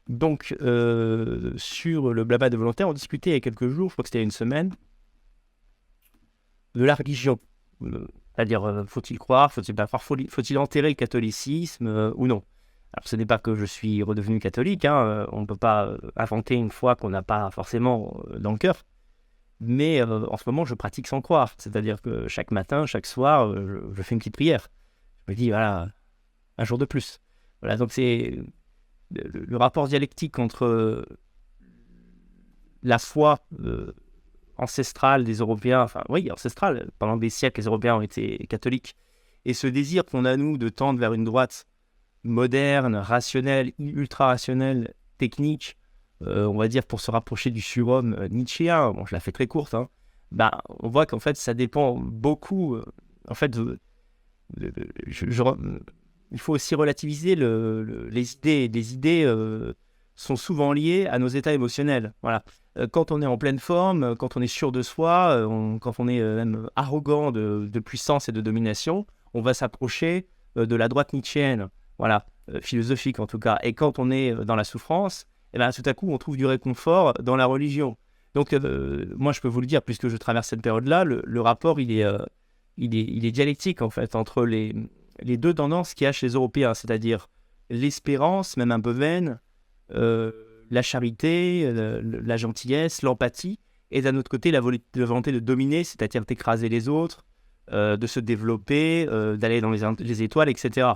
Donc, sur le blabla de volontaires, on discutait il y a quelques jours, je crois que c'était il y a une semaine, de la religion. C'est-à-dire, faut-il croire, faut-il pas croire, faut-il enterrer le catholicisme ou non? Alors, ce n'est pas que je suis redevenu catholique, hein, on ne peut pas inventer une foi qu'on n'a pas forcément dans le cœur. Mais en ce moment, je pratique sans croire. C'est-à-dire que chaque matin, chaque soir, je fais une petite prière. Je me dis, voilà, un jour de plus. Voilà, donc c'est le rapport dialectique entre la foi ancestrale des Européens, enfin oui, ancestrale, pendant des siècles, les Européens ont été catholiques, et ce désir qu'on a, nous, de tendre vers une droite moderne, rationnelle, ultra-rationnelle, technique, on va dire pour se rapprocher du surhomme nietzschéen, bon, je la fais très courte, hein, bah, on voit qu'en fait, ça dépend beaucoup, en fait, il faut aussi relativiser les idées. Les idées sont souvent liées à nos états émotionnels. Voilà. Quand on est en pleine forme, quand on est sûr de soi, quand on est même arrogant de puissance et de domination, on va s'approcher de la droite nietzschéenne, voilà, philosophique en tout cas. Et quand on est dans la souffrance, eh ben, tout à coup, on trouve du réconfort dans la religion. Donc, moi, je peux vous le dire, puisque je traverse cette période-là, le rapport, il est dialectique, en fait, entre les deux tendances qu'il y a chez les Européens, c'est-à-dire l'espérance, même un peu vaine, la charité, la gentillesse, l'empathie, et d'un autre côté, la volonté de dominer, c'est-à-dire d'écraser les autres, de se développer, d'aller dans les étoiles, etc.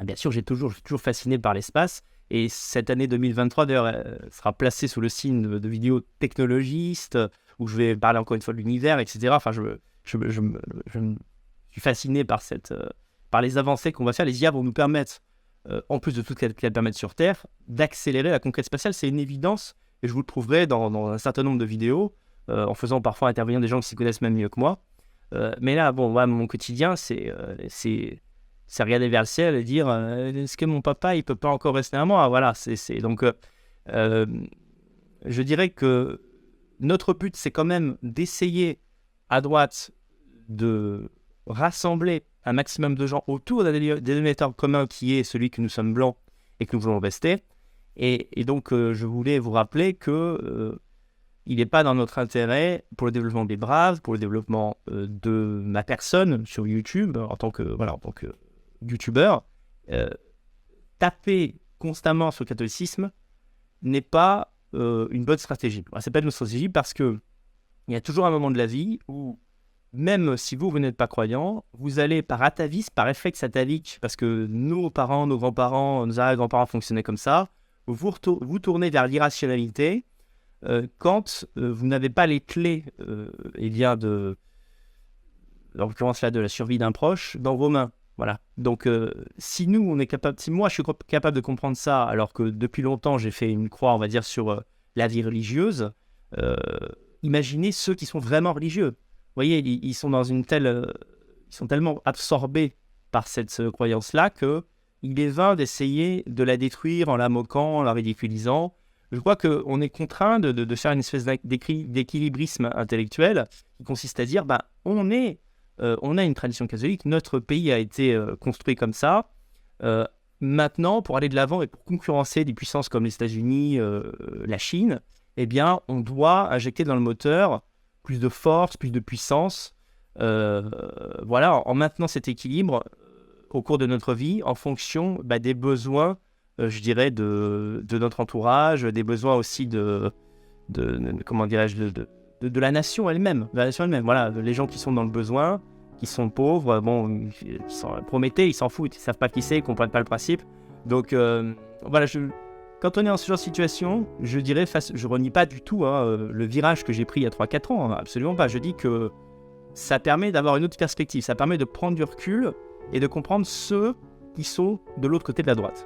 Bien sûr, je suis toujours fasciné par l'espace, et cette année 2023, d'ailleurs, sera placée sous le signe de vidéos technologistes, où je vais parler encore une fois de l'univers, etc. Enfin, je suis fasciné par les avancées qu'on va faire. Les IA vont nous permettre, en plus de tout ce qu'elles permettent sur Terre, d'accélérer la conquête spatiale. C'est une évidence, et je vous le prouverai dans un certain nombre de vidéos, en faisant parfois intervenir des gens qui s'y connaissent même mieux que moi. Mais là, bon, ouais, mon quotidien, c'est regarder vers le ciel et dire est-ce que mon papa, il peut pas encore rester un mois? Voilà, donc, euh, je dirais que notre but, c'est quand même d'essayer à droite de rassembler un maximum de gens autour d'un dénominateur commun qui est celui que nous sommes blancs et que nous voulons rester. Et donc, je voulais vous rappeler que il n'est pas dans notre intérêt, pour le développement des Braves, pour le développement de ma personne sur YouTube, en tant que YouTubeur, taper constamment sur le catholicisme n'est pas une bonne stratégie. C'est pas une bonne stratégie parce que il y a toujours un moment de la vie où, même si vous n'êtes pas croyant, vous allez par atavisme, par réflexe atavique, parce que nos parents, nos grands-parents, nos arrière-grands-parents fonctionnaient comme ça, vous tournez vers l'irrationalité quand vous n'avez pas les clés en l'occurrence là, de la survie d'un proche dans vos mains. Voilà. Donc, si moi je suis capable de comprendre ça, alors que depuis longtemps j'ai fait une croix, on va dire, sur la vie religieuse, euh, imaginez ceux qui sont vraiment religieux. Vous voyez, ils sont ils sont tellement absorbés par cette croyance-là que il est vain d'essayer de la détruire en la moquant, en la ridiculisant. Je crois qu'on est contraint de faire une espèce d'équilibrisme intellectuel qui consiste à dire, on a une tradition catholique, notre pays a été construit comme ça. Maintenant, pour aller de l'avant et pour concurrencer des puissances comme les États-Unis, la Chine, eh bien, on doit injecter dans le moteur plus de force, plus de puissance. Voilà, en maintenant cet équilibre au cours de notre vie, en fonction des besoins, je dirais, de notre entourage, des besoins aussi comment dirais-je, de la nation elle-même. De la nation elle-même. Voilà, les gens qui sont dans le besoin, qui sont pauvres, bon, qui sont Prométhée, ils s'en foutent, ils savent pas qui c'est, ils comprennent pas le principe. Donc, voilà, quand on est dans ce genre de situation, je dirais, je renie pas du tout le virage que j'ai pris il y a 3-4 ans, hein, absolument pas. Je dis que ça permet d'avoir une autre perspective, ça permet de prendre du recul et de comprendre ceux qui sont de l'autre côté de la droite.